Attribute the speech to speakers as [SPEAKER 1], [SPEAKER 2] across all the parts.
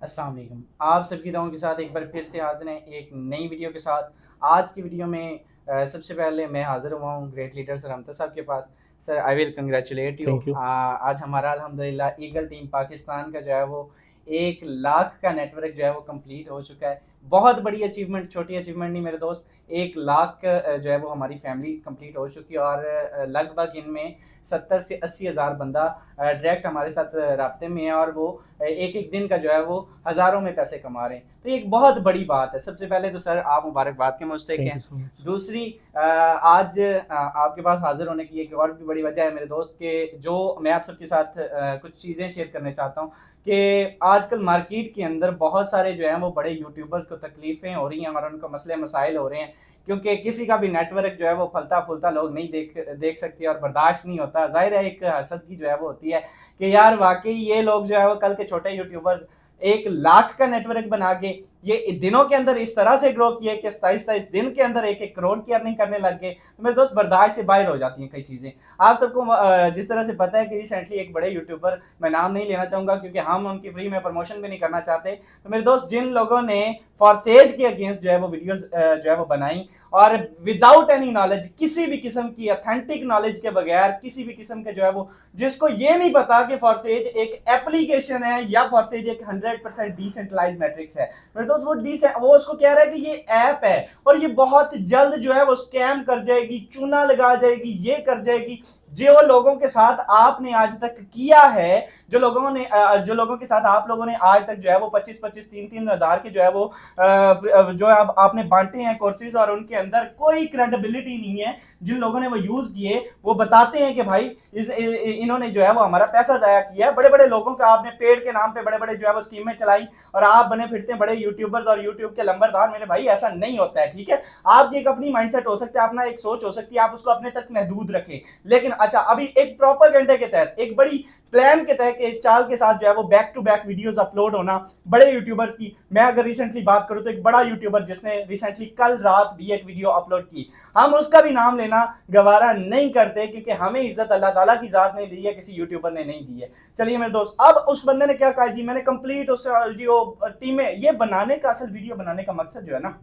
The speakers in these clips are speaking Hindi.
[SPEAKER 1] अस्सलाम वालेकुम। आप सबकी दुआओं के साथ एक बार फिर से हाज़िर हैं एक नई वीडियो के साथ। आज की वीडियो में सबसे पहले मैं हाज़िर हुआ हूँ ग्रेट लीडर सर हमजा साहब के पास। Sir I will congratulate you.
[SPEAKER 2] Thank you.
[SPEAKER 1] आज हमारा अल्हम्दुलिल्लाह ईगल टीम पाकिस्तान का जो है वो 1 लाख का नेटवर्क जो है वो कंप्लीट हो चुका है। बहुत बड़ी अचीवमेंट, छोटी अचीवमेंट नहीं मेरे दोस्त। 1 लाख जो है वो हमारी फैमिली कंप्लीट हो चुकी है और लगभग इनमें 70 से 80 हज़ार बंदा डायरेक्ट हमारे साथ राब्ते में है और वो एक-एक दिन का जो है वो हज़ारों में पैसे कमा रहे हैं। तो ये एक बहुत बड़ी बात है। सबसे पहले तो सर आप मुबारकबाद के मुस्तहिक
[SPEAKER 2] थैंक
[SPEAKER 1] हैं।
[SPEAKER 2] You so much.
[SPEAKER 1] दूसरी आज आपके पास हाज़िर होने की एक और भी बड़ी वजह है मेरे दोस्त के जो मैं आप सबके साथ कुछ चीज़ें शेयर करना चाहता हूँ कि आजकल मार्केट के अंदर बहुत सारे जो हैं वो बड़े यूट्यूबर्स को तकलीफ़ें हो रही हैं और उनको मसले मसाइल हो रहे हैं क्योंकि किसी का भी नेटवर्क जो है वो फलता-फूलता लोग नहीं देख सकते और बर्दाश्त नहीं होता। ज़ाहिर है एक हसद की जो है वो होती है कि यार वाक़ई ये लोग जो है वो कल के छोटे यूट्यूबर्स 1 लाख का नेटवर्क बना के ये दिनों के अंदर इस तरह से ग्रो किए कि 27-27 दिन के अंदर 1-1 करोड़ की अर्निंग करने लग गए। तो मेरे दोस्त बर्दाश्त से बाहर हो जाती हैं कई चीज़ें। आप सबको जिस तरह से पता है कि रिसेंटली एक बड़े यूट्यूबर, मैं नाम नहीं लेना चाहूँगा क्योंकि हम उनकी फ्री में प्रमोशन भी नहीं करना चाहते। तो मेरे दोस्त जिन लोगों ने फॉरसेज के अगेंस्ट जो है वो वीडियोज़ जो है वो बनाई और विदाउट एनी नॉलेज, किसी भी किस्म की ऑथेंटिक नॉलेज के बगैर, किसी भी किस्म के जो है वो जिसको ये नहीं पता कि फॉरसेज एक एप्लीकेशन है या फॉरसेज एक 100% डिसेंट्रलाइज्ड मैट्रिक्स है। मेरे दोस्त वो उसको कह रहा है कि ये ऐप है और ये बहुत जल्द जो है वो स्कैम कर जाएगी, चूना लगा जाएगी, ये कर जाएगी। जो लोगों के साथ आपने आज तक किया है, जो लोगों के साथ आप लोगों ने आज तक जो है वो 25-25 3-3 हजार के जो है वो जो आपने बांटे हैं कोर्सेज और उनके अंदर कोई क्रेडिबिलिटी नहीं है। जिन लोगों ने वो यूज किए वो बताते हैं कि भाई इन्होंने जो है वो हमारा पैसा जाया किया है। बड़े बड़े लोगों का आपने पेड़ के नाम पे बड़े बड़े जो है वो स्कीमें चलाई और आप बने फिरते हैं बड़े यूट्यूबर्स और यूट्यूब के लंबरदार। मेरे भाई ऐसा नहीं होता है, ठीक है। आपकी एक अपनी माइंडसेट हो सकती है, अपना एक सोच हो सकती है, आप उसको अपने तक महदूद रखें। लेकिन अच्छा अभी एक प्रॉपर घंटे के तहत एक बड़ी प्लान के तहत एक चाल के साथ जो है वो back to back videos upload होना बड़े यूट्यूबर्स की। मैं अगर रिसेंटली बात करूं तो एक बड़ा यूट्यूबर जिसने रिसेंटली कल रात भी एक वीडियो अपलोड की, हम उसका भी नाम लेना गवारा नहीं करते क्योंकि हमें इज्जत अल्लाह ताला की जात ने दी है, किसी यूट्यूबर ने नहीं दी है। चलिए मेरे दोस्त, अब उस बंदे ने क्या कहा जी, मैंने कंप्लीट उस जो टीम में ये बनाने का असल वीडियो बनाने का मकसद जो है ना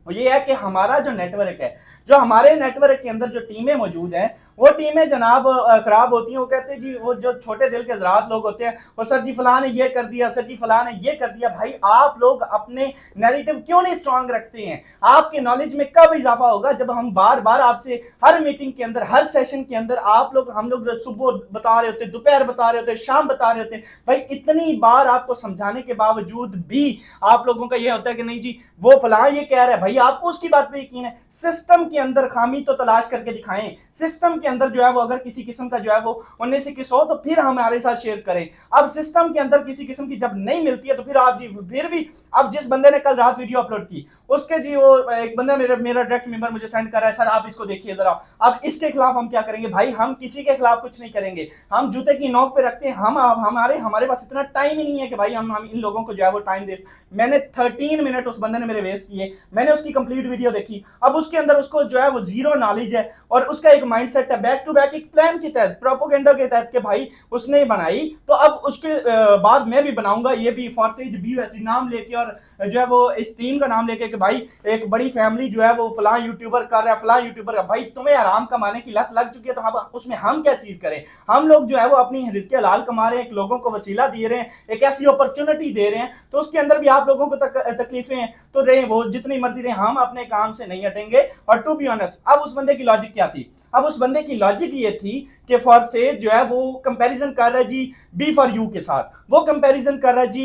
[SPEAKER 1] वो ये है कि हमारा जो नेटवर्क है, जो हमारे नेटवर्क के अंदर जो टीमें मौजूद हैं वो टीमें जनाब खराब होती हैं। वो कहते हैं जी, वो जो छोटे दिल के हजरात लोग होते हैं वो सर जी फलां ने ये कर दिया, सर जी फलां ने ये कर दिया। भाई आप लोग अपने नैरेटिव क्यों नहीं स्ट्रांग रखते हैं? आपके नॉलेज में कब इजाफा होगा? जब हम बार बार आपसे हर मीटिंग के अंदर, हर सेशन के अंदर आप लोग, हम लोग सुबह बता रहे होते, दोपहर बता रहे होते, शाम बता रहे होते। भाई इतनी बार आपको समझाने के बावजूद भी आप लोगों का ये होता है कि नहीं जी वो फलां ये कह रहा है, भाई आपको उसकी बात पे यकीन है। सिस्टम के अंदर खामी तो तलाश करके दिखाएं। सिस्टम के अंदर जो है वो अगर किसी किस्म का जो है वो 19-21 हो तो फिर हमारे साथ शेयर करें। अब सिस्टम के अंदर किसी किस्म की जब नहीं मिलती है तो फिर आप जी फिर भी, अब जिस बंदे ने कल रात वीडियो अपलोड की उसके जी वो एक बंदा मेरा डायरेक्ट मेंबर मुझे सेंड कर रहा है, सर आप इसको देखिए जरा, अब इसके खिलाफ हम क्या करेंगे? भाई हम किसी के खिलाफ कुछ नहीं करेंगे, हम जूते की नोक पे रखते हैं। हम हमारे पास इतना टाइम ही नहीं है कि भाई हम इन लोगों को जो है वो टाइम दे। मैंने 13 मिनट उस बंदे ने मेरे वेस्ट किए, मैंने उसकी कंप्लीट वीडियो देखी। अब उसके अंदर उसको जो है वो जीरो नॉलेज है और उसका एक माइंडसेट है बैक टू बैक एक प्लान के तहत, प्रोपोगेंडा के तहत कि भाई उसने बनाई तो अब उसके बाद मैं भी बनाऊंगा, ये भी फॉरसेज भी वैसे नाम लेके और जो है वो इस टीम का नाम लेके कि भाई एक बड़ी फैमिली जो है वो फलां यूट्यूबर कर रहा है, फलां यूट्यूबर का। भाई तुम्हें आराम कमाने की लत लग चुकी है तो हम उसमें हम क्या चीज करें? हम लोग जो है वो अपनी रिज़्क़ हलाल कमा रहे हैं, एक लोगों को वसीला दे रहे हैं, एक ऐसी अपॉर्चुनिटी दे रहे हैं, तो उसके अंदर भी आप लोगों को तकलीफें हैं तो रहे वो जितनी मर्जी रहे, हम अपने काम से नहीं हटेंगे। और टू बी ऑनेस्ट, अब उस बंदे की लॉजिक क्या थी? अब उस बंदे की लॉजिक ये थी कि फॉर से जो है वो कंपैरिजन कर रहा है जी बी फॉर यू के साथ, वो कंपैरिजन कर रहा है जी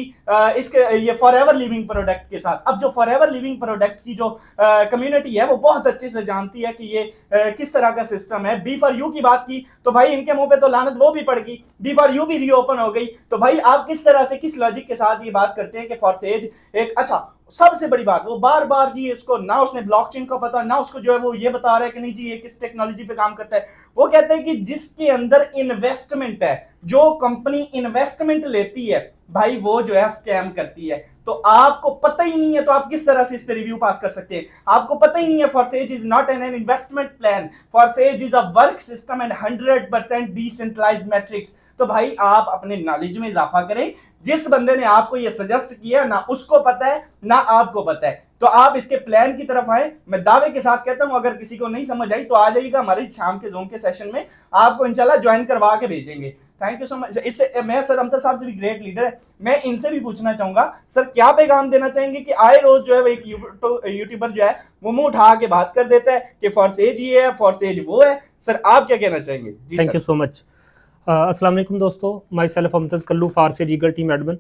[SPEAKER 1] इसके ये फॉर एवर लिविंग प्रोडक्ट के साथ। अब जो फॉर एवर लिविंग प्रोडक्ट की जो कम्युनिटी है वो बहुत अच्छे से जानती है कि ये किस तरह का सिस्टम है। बी फॉर यू की बात की तो भाई इनके मुंह पे तो लानत वो भी पड़ गई, बी फॉर यू भी रीओपन हो गई। तो भाई आप किस तरह से, किस लॉजिक के साथ ये बात करते हैं कि फॉर सेज एक अच्छा, सबसे बड़ी बात वो बार बार जी इसको ना उसने ब्लॉकचेन का पता, ना उसको जो है वो ये बता रहा है कि नहीं जी ये किस टेक्नोलॉजी पे काम करता है। वो कहते हैं कि जिसके अंदर इन्वेस्टमेंट है, जो कंपनी इन्वेस्टमेंट लेती है भाई वो जो है स्कैम करती है। तो आपको पता ही नहीं है तो आप किस तरह से इस पे रिव्यू पास कर सकते हैं? आपको पता ही नहीं है Forsage is not an investment plan, Forsage is a work system and 100% decentralised matrix. तो भाई आप अपने नॉलेज में इजाफा करें, जिस बंदे ने आपको ये सजेस्ट किया ना उसको पता है ना आपको पता है। तो आप इसके प्लान की तरफ आए। मैं दावे के साथ कहता हूं, अगर किसी को नहीं समझ आई तो आ जाइएगा हमारे शाम के जोन के सेशन में, आपको इंशाल्लाह ज्वाइन करवा के भेजेंगे। Thank you so much. इससे मैं सर अमतर साहब से भी ग्रेट लीडर है, मैं इनसे भी पूछना चाहूंगा सर क्या पैगाम देना चाहेंगे कि आए रोज जो है वो एक यूट्यूबर जो है वो मुंह उठा के बात कर देता है कि फॉर सेज ये है, फॉर सेज वो है। सर आप क्या कहना चाहेंगे? जी
[SPEAKER 2] थैंक यू सो मच। अस्सलाम वालेकुम दोस्तों, myself Amtaz Kallu, Forsage eagle team admin.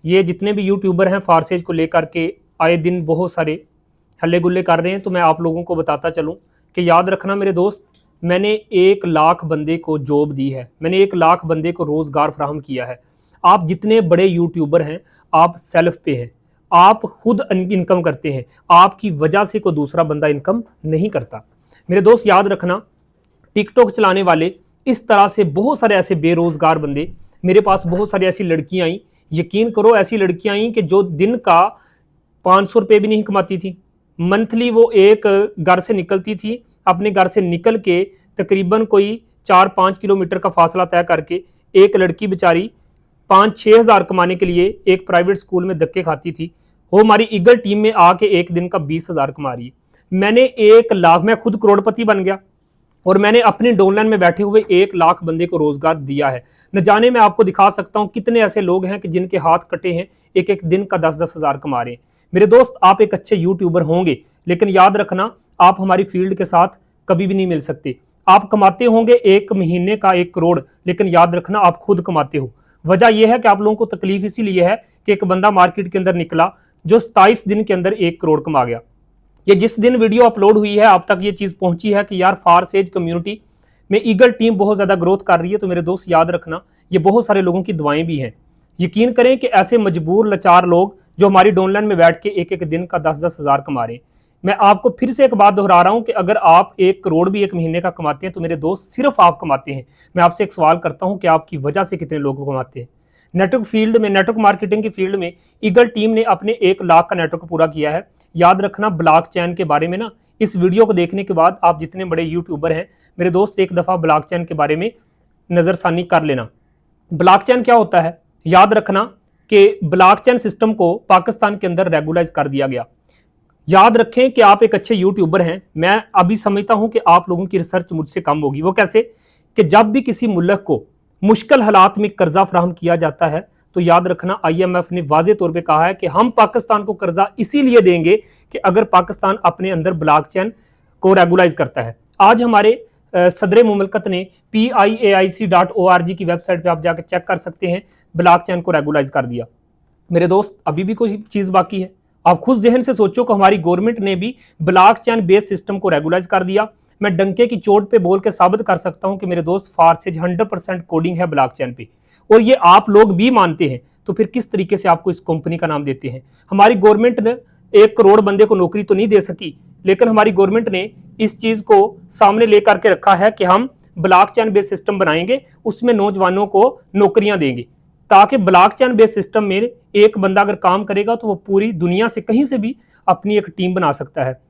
[SPEAKER 2] ये जितने भी यूट्यूबर हैं फारसेज को लेकर के आए दिन बहुत सारे हल्ले गुल्ले कर रहे हैं, तो मैं आप लोगों को बताता चलूं कि याद रखना मेरे दोस्त, मैंने 1 लाख बंदे को जॉब दी है, मैंने 1 लाख बंदे को रोज़गार फ्राहम किया है। आप जितने बड़े यूट्यूबर हैं आप सेल्फ पे हैं, आप खुद इनकम करते हैं, आपकी वजह से कोई दूसरा बंदा इनकम नहीं करता। मेरे दोस्त याद रखना, टिकटॉक चलाने वाले इस तरह से बहुत सारे ऐसे बेरोजगार बंदे, मेरे पास बहुत सारी ऐसी लड़कियां आई, यकीन करो ऐसी लड़कियां आई कि जो दिन का 500 रुपये भी नहीं कमाती थी। मंथली वो एक घर से निकलती थी, अपने घर से निकल के तकरीबन कोई 4-5 किलोमीटर का फासला तय करके एक लड़की बेचारी 5-6 हज़ार कमाने के लिए एक प्राइवेट स्कूल में धक्के खाती थी। वो हमारी ईगल टीम में आके एक दिन का 20,000 कमा रही है। मैंने 1 लाख, मैं खुद करोड़पति बन गया और मैंने अपने डाउनलाइन में बैठे हुए 1 लाख बंदे को रोजगार दिया है। न जाने मैं आपको दिखा सकता हूं कितने ऐसे लोग हैं कि जिनके हाथ कटे हैं, एक एक दिन का 10-10 हज़ार कमा रहे हैं। मेरे दोस्त आप एक अच्छे यूट्यूबर होंगे, लेकिन याद रखना आप हमारी फील्ड के साथ कभी भी नहीं मिल सकते। आप कमाते होंगे एक महीने का 1 करोड़, लेकिन याद रखना आप खुद कमाते हो। वजह यह है कि आप लोगों को तकलीफ इसीलिए है कि एक बंदा मार्केट के अंदर निकला जो 27 दिन के अंदर 1 करोड़ कमा गया। ये जिस दिन वीडियो अपलोड हुई है अब तक ये चीज़ पहुंची है कि यार फारसेज कम्युनिटी में ईगल टीम बहुत ज़्यादा ग्रोथ कर रही है। तो मेरे दोस्त याद रखना, ये बहुत सारे लोगों की दुआएं भी हैं। यकीन करें कि ऐसे मजबूर लाचार लोग जो हमारी डाउनलाइन में बैठ के एक एक दिन का 10-10 हज़ार कमा रहे हैं। मैं आपको फिर से एक बात दोहरा रहा हूं कि अगर आप 1 करोड़ भी एक महीने का कमाते हैं तो मेरे दोस्त सिर्फ आप कमाते हैं। मैं आपसे एक सवाल करता हूं कि आपकी वजह से कितने लोग कमाते हैं। नेटवर्क फील्ड में, नेटवर्क मार्केटिंग की फील्ड में ईगल टीम ने अपने 1 लाख का नेटवर्क पूरा किया है। याद रखना ब्लॉकचेन के बारे में ना, इस वीडियो को देखने के बाद आप जितने बड़े यूट्यूबर हैं मेरे दोस्त एक दफ़ा ब्लॉकचेन के बारे में नज़रसानी कर लेना। ब्लॉकचेन क्या होता है? याद रखना कि ब्लॉकचेन सिस्टम को पाकिस्तान के अंदर रेगुलाइज कर दिया गया। याद रखें कि आप एक अच्छे यूट्यूबर हैं, मैं अभी समझता हूं कि आप लोगों की रिसर्च मुझसे कम होगी। वो कैसे? कि जब भी किसी मुल्क को मुश्किल हालात में कर्जा फ्राहम किया जाता है तो याद रखना IMF ने वाजे तौर पे कहा है कि हम पाकिस्तान को कर्जा इसीलिए देंगे कि अगर पाकिस्तान अपने अंदर ब्लॉकचेन को रेगुलाइज करता है। आज हमारे सदर मुमलकत ने PIAIC.org की वेबसाइट पे आप जाकर चेक कर सकते हैं, ब्लॉकचेन को रेगुलाइज कर दिया। मेरे दोस्त अभी भी कोई चीज़ बाकी है? आप खुद जहन से सोचो कि हमारी गवर्नमेंट ने भी ब्लॉकचेन बेस्ड सिस्टम को रेगुलाइज कर दिया। मैं डंके की चोट पे बोल के साबित कर सकता हूं कि मेरे दोस्त फारसेज 100% कोडिंग है ब्लॉकचेन पे, और ये आप लोग भी मानते हैं। तो फिर किस तरीके से आपको इस कंपनी का नाम देते हैं? हमारी गवर्नमेंट ने 1 करोड़ बंदे को नौकरी तो नहीं दे सकी, लेकिन हमारी गवर्नमेंट ने इस चीज़ को सामने लेकर के रखा है कि हम ब्लॉकचेन बेस्ड सिस्टम बनाएंगे, उसमें नौजवानों को नौकरियां देंगे, ताकि ब्लॉकचेन बेस्ड सिस्टम में एक बंदा अगर काम करेगा तो वो पूरी दुनिया से कहीं से भी अपनी एक टीम बना सकता है।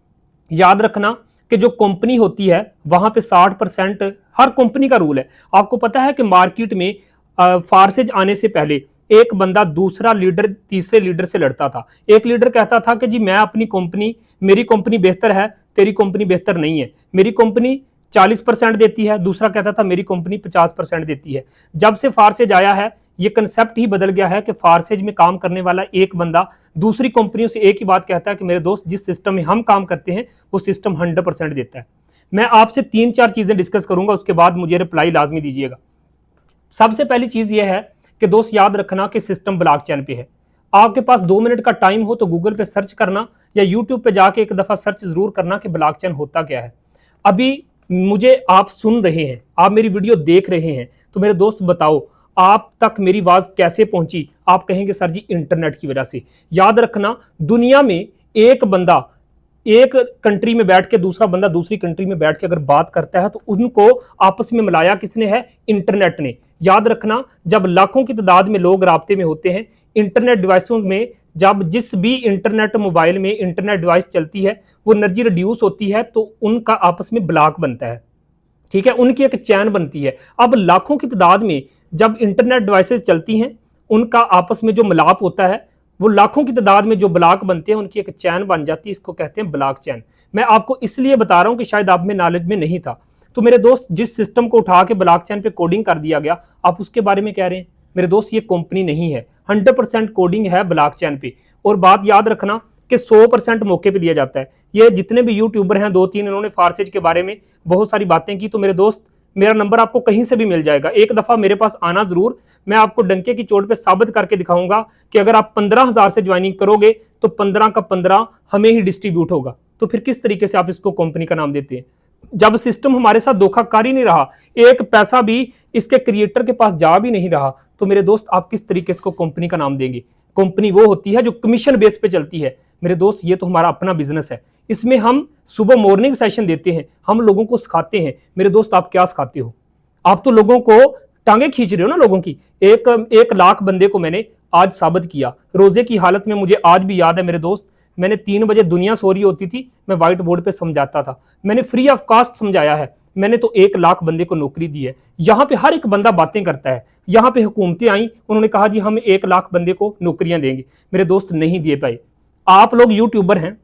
[SPEAKER 2] याद रखना कि जो कंपनी होती है वहां पे 60% हर कंपनी का रूल है। आपको पता है कि मार्केट में फारसेज आने से पहले एक बंदा दूसरा लीडर तीसरे लीडर से लड़ता था। एक लीडर कहता था कि जी मैं अपनी कंपनी, मेरी कंपनी बेहतर है, तेरी कंपनी बेहतर नहीं है, मेरी कंपनी 40% देती है, दूसरा कहता था मेरी कंपनी 50% देती है। जब से फारसेज आया है ये कंसेप्ट ही बदल गया है कि फारसेज में काम करने वाला एक बंदा दूसरी कंपनियों से एक ही बात कहता है कि मेरे दोस्त जिस सिस्टम में हम काम करते हैं वो सिस्टम 100% देता है। मैं आपसे 3-4 चीजें डिस्कस करूंगा, उसके बाद मुझे रिप्लाई लाजमी दीजिएगा। सबसे पहली चीज यह है कि दोस्त याद रखना कि सिस्टम ब्लॉकचेन पे है। आपके पास 2 मिनट का टाइम हो तो गूगल पे सर्च करना या यूट्यूब पे जाके एक दफा सर्च जरूर करना कि ब्लॉकचेन होता क्या है। अभी मुझे आप सुन रहे हैं, आप मेरी वीडियो देख रहे हैं, तो मेरे दोस्त बताओ आप तक मेरी आवाज कैसे पहुंची? आप कहेंगे सर जी इंटरनेट की वजह से। याद रखना दुनिया में एक बंदा एक कंट्री में बैठ के दूसरा बंदा दूसरी कंट्री में बैठ के अगर बात करता है तो उनको आपस में मिलाया किसने है? इंटरनेट ने। याद रखना जब लाखों की तादाद में लोग राब्ते में होते हैं इंटरनेट डिवाइसों में, जब जिस भी इंटरनेट मोबाइल में इंटरनेट डिवाइस चलती है वो एनर्जी रिड्यूस होती है तो उनका आपस में ब्लॉक बनता है, ठीक है, उनकी एक चैन बनती है। अब लाखों की तादाद में जब इंटरनेट डिवाइसेस चलती हैं उनका आपस में जो मिलाप होता है, वो लाखों की तादाद में जो ब्लॉक बनते हैं, उनकी एक चैन बन जाती है, इसको कहते हैं ब्लॉक चैन। मैं आपको इसलिए बता रहा हूं कि शायद आप में नॉलेज में नहीं था। तो मेरे दोस्त, जिस सिस्टम को उठा के ब्लॉक चैन पे कोडिंग कर दिया गया, आप उसके बारे में कह रहे हैं। मेरे दोस्त, ये कंपनी नहीं है, 100% कोडिंग है ब्लॉक चैन पे। और बात याद रखना कि 100% मौके पे दिया जाता है। ये जितने भी यूट्यूबर हैं, 2-3 इन्होंने फारसेज के बारे में बहुत सारी बातें की। तो मेरे दोस्त, मेरा नंबर आपको कहीं से भी मिल जाएगा, एक दफा मेरे पास आना जरूर। मैं आपको डंके की चोट पे साबित करके दिखाऊंगा कि अगर आप 15,000 से ज्वाइनिंग करोगे तो 15 का 15 हमें ही डिस्ट्रीब्यूट होगा। तो फिर किस तरीके से आप इसको कंपनी का नाम देते हैं, जब सिस्टम हमारे साथ धोखाकारी नहीं रहा, एक पैसा भी इसके क्रिएटर के पास जा भी नहीं रहा, तो मेरे दोस्त आप किस तरीके से इसको कंपनी का नाम देंगे? कंपनी वो होती है जो कमीशन बेस पे चलती है। मेरे दोस्त, ये तो हमारा अपना बिजनेस है, इसमें हम सुबह मॉर्निंग सेशन देते हैं, हम लोगों को सिखाते हैं। मेरे दोस्त, आप क्या सिखाते हो? आप तो लोगों को टांगे खींच रहे हो ना लोगों की। 1 लाख बंदे को मैंने आज साबित किया। रोजे की हालत में मुझे आज भी याद है मेरे दोस्त, मैंने 3 बजे दुनिया सो रही होती थी, मैं व्हाइट बोर्ड पे समझाता था। मैंने फ्री ऑफ कॉस्ट समझाया है। मैंने तो 1 लाख बंदे को नौकरी दी है। यहाँ पे हर एक बंदा बातें करता है। यहाँ पे हुकूमतें आई, उन्होंने कहा जी हम 1 लाख बंदे को नौकरियां देंगे। मेरे दोस्त, नहीं दे पाए। आप लोग यूट्यूबर हैं,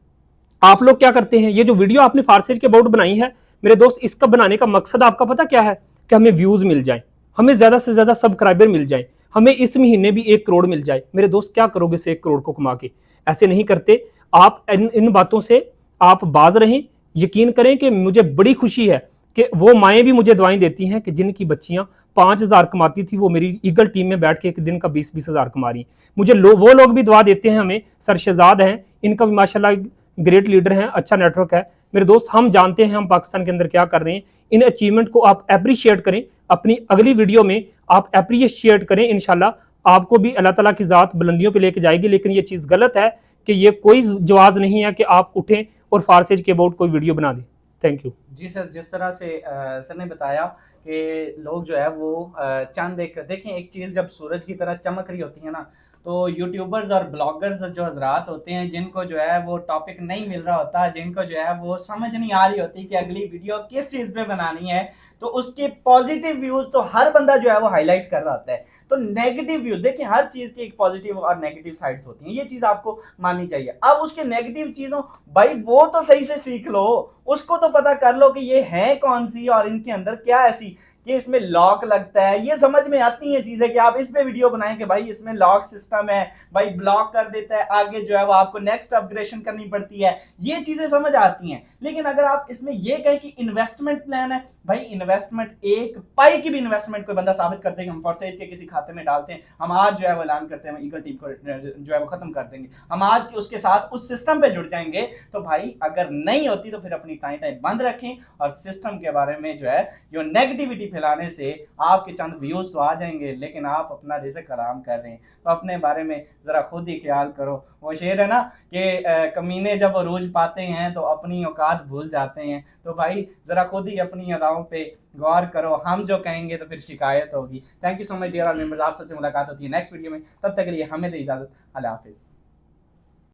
[SPEAKER 2] आप लोग क्या करते हैं? ये जो वीडियो आपने फारसेज के अबाउट बनाई है मेरे दोस्त, इसका बनाने का मकसद आपका पता क्या है? कि हमें व्यूज मिल जाए, हमें ज्यादा से ज्यादा सब्सक्राइबर मिल जाए, हमें इस महीने भी 1 करोड़ मिल जाए। मेरे दोस्त, क्या करोगे इस 1 करोड़ को कमा के? ऐसे नहीं करते आप। इन बातों से आप बाज रहें। यकीन करें कि मुझे बड़ी खुशी है कि वो माएँ भी मुझे दुआएं देती हैं कि जिनकी बच्चियां 5,000 कमाती थी, वो मेरी ईगल टीम में बैठ के एक दिन का 20-20 हज़ार कमा रही। मुझे वो लोग भी दुआ देते हैं हमें। सर शहजाद हैं, इनका भी माशाल्लाह ग्रेट लीडर हैं, अच्छा नेटवर्क है। मेरे दोस्त, हम जानते हैं हम पाकिस्तान के अंदर क्या कर रहे हैं। इन अचीवमेंट को आप अप्रिशिएट करें। अपनी अगली वीडियो में आप अप्रिशिएट करें, इंशाल्लाह आपको भी अल्लाह ताला की जात बुलंदियों पे लेके जाएगी। लेकिन ये चीज़ गलत है कि ये कोई जवाज नहीं है कि आप उठें और फारसेज के अबाउट कोई वीडियो बना दें। थैंक यू
[SPEAKER 1] जी सर, जिस तरह से सर ने बताया कि लोग जो है वो चांद देखें, एक चीज़ जब सूरज की तरह चमक रही होती है ना, तो यूट्यूबर्स और ब्लॉगर्स जो हजरात होते हैं, जिनको जो है वो टॉपिक नहीं मिल रहा होता, जिनको जो है वो समझ नहीं आ रही होती कि अगली वीडियो किस चीज़ पे बनानी है, तो उसके पॉजिटिव व्यूज तो हर बंदा जो है वो हाईलाइट कर रहा होता है। तो नेगेटिव व्यू देखिए, हर चीज की एक पॉजिटिव और नेगेटिव साइड्स होती हैं, ये चीज आपको माननी चाहिए। अब उसके नेगेटिव चीजों, भाई वो तो सही से सीख लो, उसको तो पता कर लो कि ये है कौन सी और इनके अंदर क्या ऐसी कि इसमें लॉक लगता है। ये समझ में आती है चीजें कि आप इस पे वीडियो बनाएं कि भाई इसमें लॉक सिस्टम है, भाई ब्लॉक कर देता है, आगे जो है वो आपको नेक्स्ट अपग्रेडेशन करनी पड़ती है, ये चीजें समझ आती हैं। लेकिन अगर आप इसमें ये कहें कि इन्वेस्टमेंट प्लान है, भाई इन्वेस्टमेंट, एक पाई की भी इन्वेस्टमेंट कोई बंदा साबित करते हैं कि हम फॉरसेज के किसी खाते में डालते हैं, हम आज जो है वो ऐलान करते हैं हम ईगल टीम को जो है वो खत्म कर देंगे, हम आज उसके साथ उस सिस्टम पे जुड़ जाएंगे, तो भाई अगर नहीं होती तो फिर अपनी टाई टाई बंद रखें और सिस्टम के बारे में जो है जो नेगेटिविटी फैलाने से आपके चंद व्यूज तो आ जाएंगे, लेकिन आप अपना रिज़्क हराम कर रहे हैं। तो अपने बारे में जरा खुद ही ख्याल करो। वो शेर है ना कि कमीने जब अरूज पाते हैं तो अपनी औकात भूल जाते हैं। तो भाई जरा खुद ही अपनी अदाओं पे गौर करो, हम जो कहेंगे तो फिर शिकायत होगी। Thank you so much dear all members, आप सबसे मुलाकात होती है नेक्स्ट वीडियो में, तब तक के लिए हमें दे इजाजत। अल्लाह हाफिज।